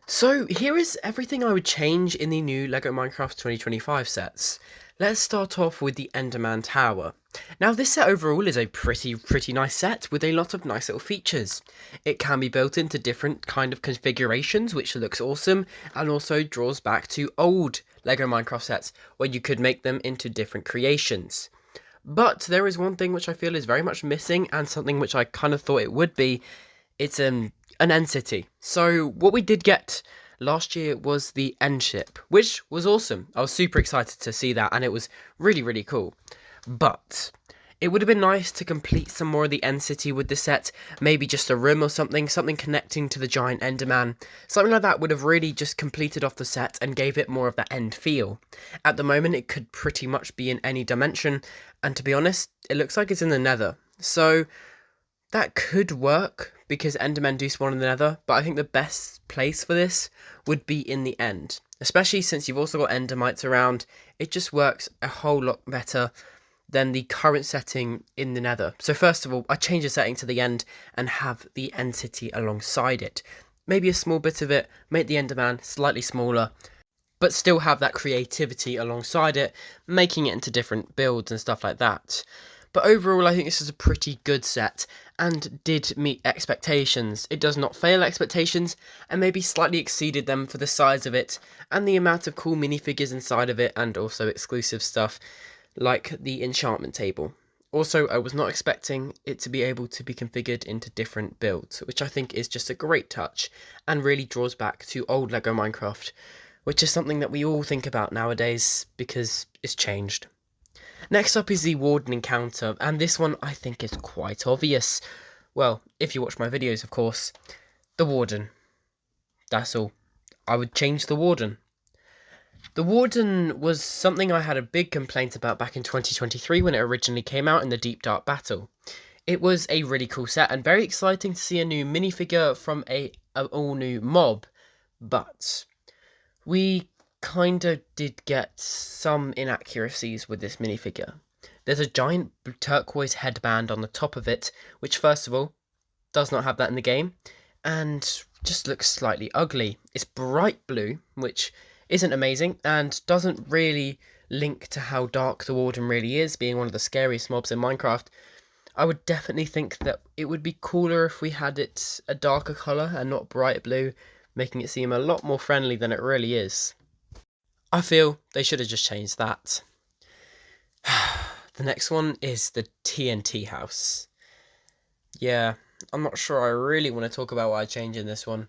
So here is everything I would change in the new LEGO Minecraft 2025 sets. Let's start off with the Enderman Tower. Now this set overall is a pretty nice set with a lot of nice little features. It can be built into different kind of configurations, which looks awesome, and also draws back to old LEGO Minecraft sets where you could make them into different creations. But there is one thing which I feel is very much missing, and something which I kind of thought it would be. It's an end city. So what we did get last year was the end ship, which was awesome. I was super excited to see that, and it was really cool. But it would have been nice to complete some more of the end city with the set, maybe just a room or something connecting to the giant Enderman. Something like that would have really just completed off the set and gave it more of that end feel. At the moment, it could pretty much be in any dimension, and to be honest, it looks like it's in the nether. So that could work because Endermen do spawn in the nether, but I think the best place for this would be in the end. Especially since you've also got Endermites around, it just works a whole lot better than the current setting in the nether. So first of all, I change the setting to the end and have the end city alongside it. Maybe a small bit of it, make the Enderman slightly smaller, but still have that creativity alongside it, making it into different builds and stuff like that. But overall, I think this is a pretty good set and did meet expectations. It does not fail expectations and maybe slightly exceeded them for the size of it and the amount of cool minifigures inside of it, and also exclusive stuff like the enchantment table. Also, I was not expecting it to be able to be configured into different builds, which I think is just a great touch and really draws back to old LEGO Minecraft, which is something that we all think about nowadays because it's changed. Next up is the Warden encounter, and this one I think is quite obvious. Well, if you watch my videos, of course. The Warden. That's all. I would change the Warden. The Warden was something I had a big complaint about back in 2023 when it originally came out in the Deep Dark Battle. It was a really cool set and very exciting to see a new minifigure from an all-new mob, but we kinda did get some inaccuracies with this minifigure. There's a giant turquoise headband on the top of it, which first of all, does not have that in the game, and just looks slightly ugly. It's bright blue, which isn't amazing, and doesn't really link to how dark the Warden really is, being one of the scariest mobs in Minecraft. I would definitely think that it would be cooler if we had it a darker colour and not bright blue, making it seem a lot more friendly than it really is. I feel they should have just changed that. The next one is the TNT house. Yeah, I'm not sure I really want to talk about what I change in this one.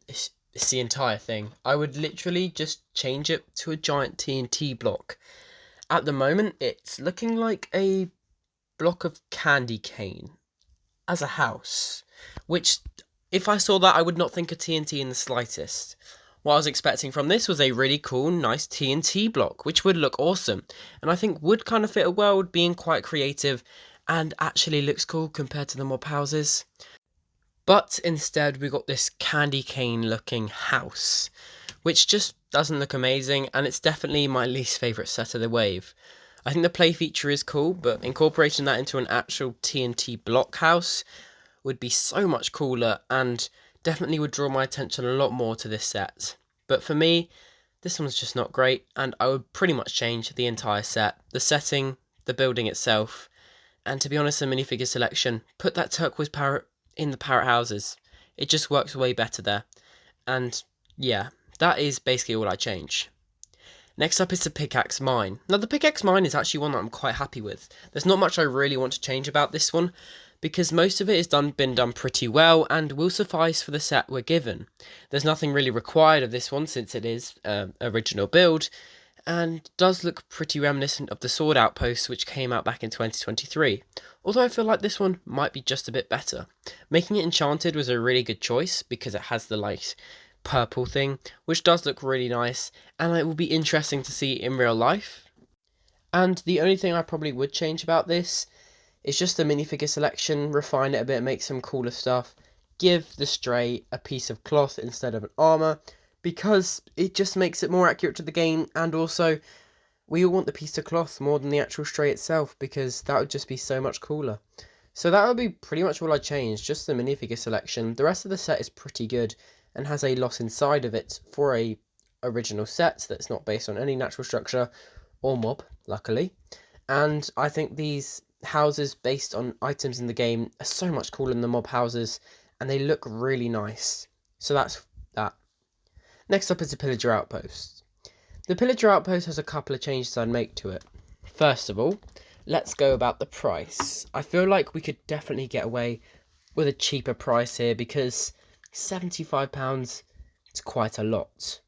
It's the entire thing. I would literally just change it to a giant TNT block. At the moment, it's looking like a block of candy cane as a house, which, if I saw that, I would not think of TNT in the slightest. What I was expecting from this was a really cool, nice TNT block, which would look awesome, and I think would kind of fit a world, being quite creative, and actually looks cool compared to the mob houses. But instead, we got this candy cane looking house, which just doesn't look amazing, and it's definitely my least favourite set of the wave. I think the play feature is cool, but incorporating that into an actual TNT block house would be so much cooler, and definitely would draw my attention a lot more to this set. But for me, this one's just not great, and I would pretty much change the entire set. The setting, the building itself, and to be honest, the minifigure selection. Put that turquoise parrot in the parrot houses. It just works way better there. And yeah, that is basically all I change. Next up is the Pickaxe Mine. Now the Pickaxe Mine is actually one that I'm quite happy with. There's not much I really want to change about this one, because most of it has been done pretty well and will suffice for the set we're given. There's nothing really required of this one since it is original build, and does look pretty reminiscent of the Sword Outpost which came out back in 2023, although I feel like this one might be just a bit better. Making it enchanted was a really good choice because it has the light purple thing, which does look really nice, and it will be interesting to see in real life. And the only thing I probably would change about this is just the minifigure selection, refine it a bit, make some cooler stuff, give the stray a piece of cloth instead of an armour, because it just makes it more accurate to the game, and also we all want the piece of cloth more than the actual stray itself, because that would just be so much cooler. So that would be pretty much all I changed, just the minifigure selection. The rest of the set is pretty good, and has a lot inside of it for a original set that's not based on any natural structure or mob, luckily. And I think these houses based on items in the game are so much cooler than the mob houses, and they look really nice. So that's that. Next up is the Pillager outpost. The Pillager outpost has a couple of changes I'd make to it. First of all, let's go about the price. I feel like we could definitely get away with a cheaper price here, because £75 is quite a lot.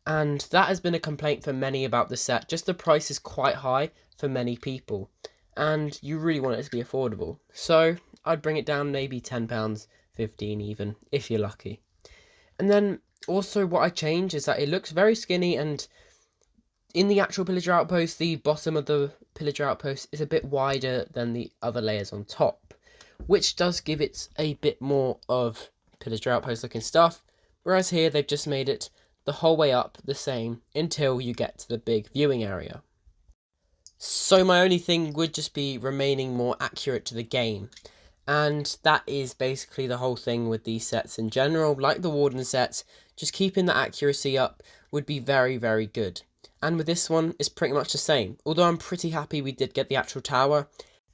And that has been a complaint for many about the set. Just the price is quite high for many people, and you really want it to be affordable. So I'd bring it down maybe £10, 15 even, if you're lucky. And then also what I change is that it looks very skinny, and in the actual Pillager outpost, the bottom of the Pillager outpost is a bit wider than the other layers on top, which does give it a bit more of Pillager outpost looking stuff, whereas here they've just made it the whole way up the same until you get to the big viewing area. So my only thing would just be remaining more accurate to the game, and that is basically the whole thing with these sets in general. Like the Warden sets, just keeping the accuracy up would be very, very good. And with this one, it's pretty much the same. Although I'm pretty happy we did get the actual tower,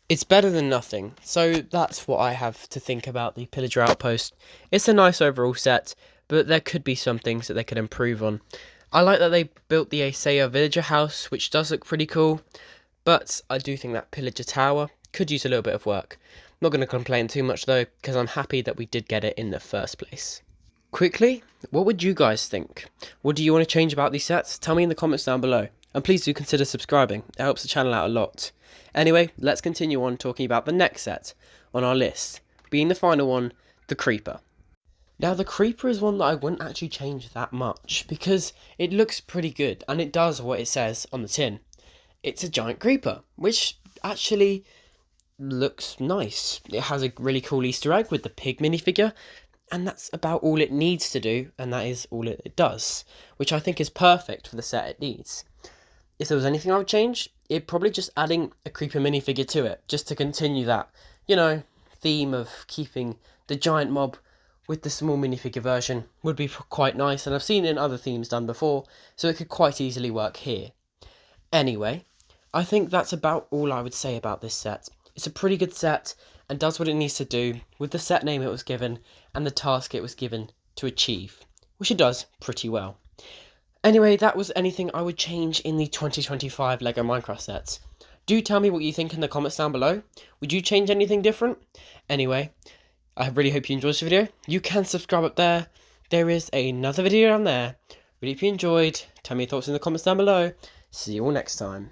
it's better than nothing. So that's what I have to think about the Pillager outpost. It's a nice overall set, but there could be some things that they could improve on. I like that they built the Asaya villager house, which does look pretty cool, but I do think that Pillager tower could use a little bit of work. I'm not going to complain too much though, because I'm happy that we did get it in the first place. Quickly, what would you guys think? What do you want to change about these sets? Tell me in the comments down below, and please do consider subscribing. It helps the channel out a lot. Anyway, let's continue on talking about the next set on our list, being the final one, the Creeper. Now the Creeper is one that I wouldn't actually change that much, because it looks pretty good, and it does what it says on the tin. It's a giant creeper, which actually looks nice. It has a really cool Easter egg with the pig minifigure, and that's about all it needs to do, and that is all it does, which I think is perfect for the set it needs. If there was anything I would change, it'd probably just adding a creeper minifigure to it, just to continue that, theme of keeping the giant mob with the small minifigure version would be quite nice, and I've seen it in other themes done before, so it could quite easily work here. Anyway, I think that's about all I would say about this set. It's a pretty good set, and does what it needs to do with the set name it was given and the task it was given to achieve, which it does pretty well. Anyway, that was anything I would change in the 2025 LEGO Minecraft sets. Do tell me what you think in the comments down below. Would you change anything different? Anyway, I really hope you enjoyed this video. You can subscribe up there. There is another video down there. Really hope you enjoyed. Tell me your thoughts in the comments down below. See you all next time.